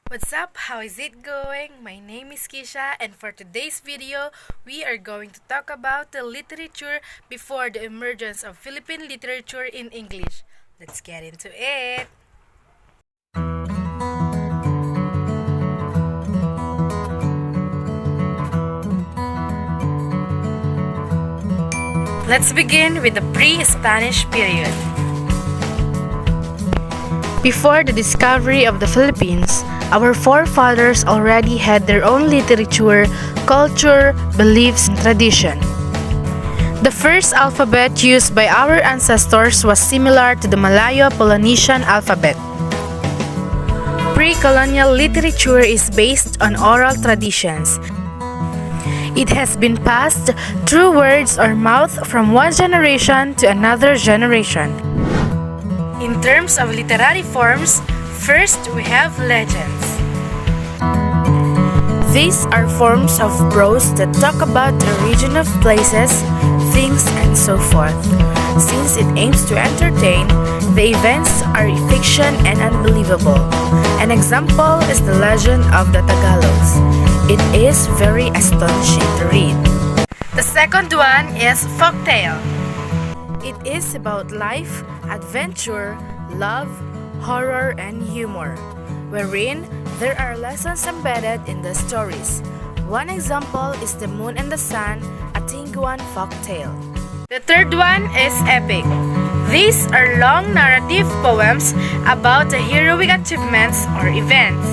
What's up? How is it going? My name is Kisha, and for today's video, we are going to talk about the literature before the emergence of Philippine literature in English. Let's get into it! Let's begin with the pre-Spanish period. Before the discovery of the Philippines, our forefathers already had their own literature, culture, beliefs, and tradition. The first alphabet used by our ancestors was similar to the Malayo-Polynesian alphabet. Pre-colonial literature is based on oral traditions. It has been passed through words or mouth from one generation to another generation. In terms of literary forms, first we have legends. These are forms of prose that talk about the origin of places, things, and so forth. Since it aims to entertain, the events are fiction and unbelievable. An example is the legend of the Tagalogs. It is very astonishing to read. The second one is folktale. It is about life, adventure, love, horror, and humor, wherein there are lessons embedded in the stories. One example is The Moon and the Sun, a Tinguan folktale. The third one is epic. These are long narrative poems about the heroic achievements or events.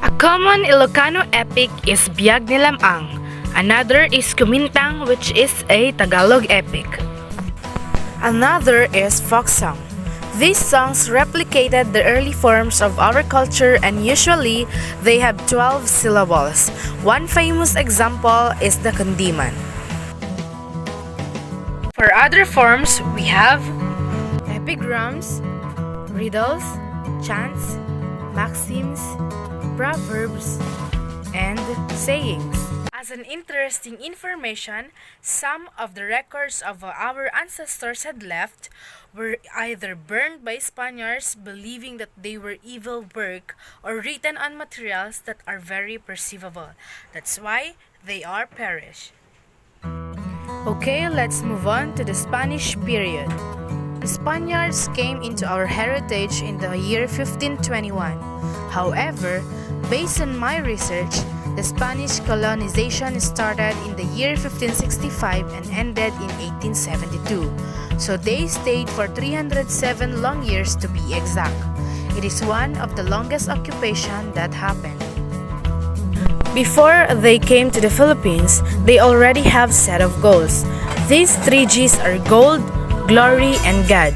A common Ilocano epic is Biag ni Lamang. Another is Kumintang, which is a Tagalog epic. Another is folk song. These songs replicated the early forms of our culture and usually they have 12 syllables. One famous example is the Kundiman. For other forms, we have epigrams, riddles, chants, maxims, proverbs, and sayings. As an interesting information, some of the records of our ancestors had left were either burned by Spaniards believing that they were evil work or written on materials that are very perceivable. That's why they are perished. Okay, let's move on to the Spanish period. The Spaniards came into our heritage in the year 1521. However, based on my research, the Spanish colonization started in the year 1565 and ended in 1872. So they stayed for 307 long years to be exact. It is one of the longest occupation that happened. Before they came to the Philippines, they already have set of goals. These 3 G's are gold, glory, and God.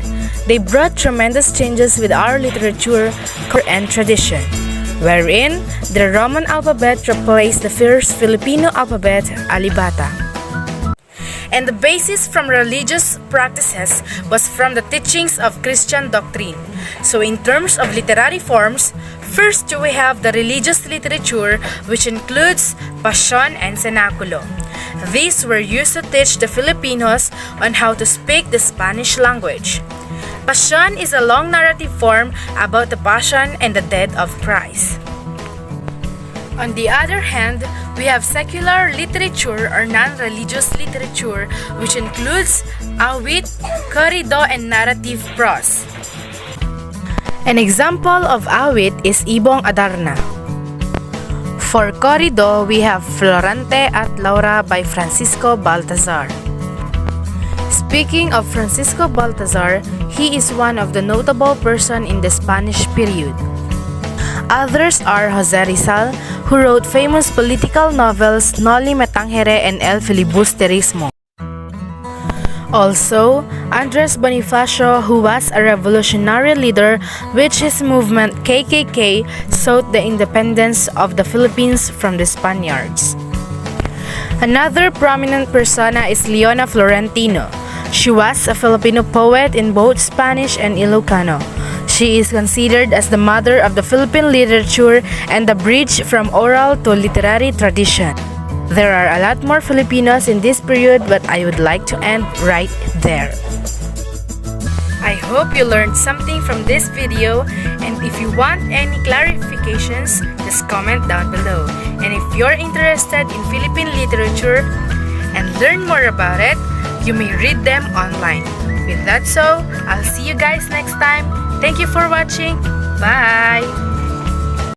They brought tremendous changes with our literature and tradition, wherein the Roman alphabet replaced the first Filipino alphabet, Alibata. And the basis from religious practices was from the teachings of Christian doctrine. So in terms of literary forms, first we have the religious literature, which includes Passion and Cenaculo. These were used to teach the Filipinos on how to speak the Spanish language. Passion is a long narrative form about the passion and the death of Christ. On the other hand, we have secular literature or non-religious literature, which includes awit, corrido, and narrative prose. An example of awit is Ibong Adarna. For corrido, we have Florante at Laura by Francisco Baltazar. Speaking of Francisco Baltazar, he is one of the notable persons in the Spanish period. Others are Jose Rizal, who wrote famous political novels Noli Me Tangere and El Filibusterismo. Also, Andres Bonifacio, who was a revolutionary leader, which his movement KKK sought the independence of the Philippines from the Spaniards. Another prominent persona is Leona Florentino. She was a Filipino poet in both Spanish and Ilocano. She is considered as the mother of the Philippine literature and the bridge from oral to literary tradition. There are a lot more Filipinos in this period, but I would like to end right there. I hope hope you learned something from this video, and if you want any clarifications, just comment down below. And if you're interested in Philippine literature and learn more about it, you may read them online. With that so, I'll see you guys next time. Thank you for watching. Bye!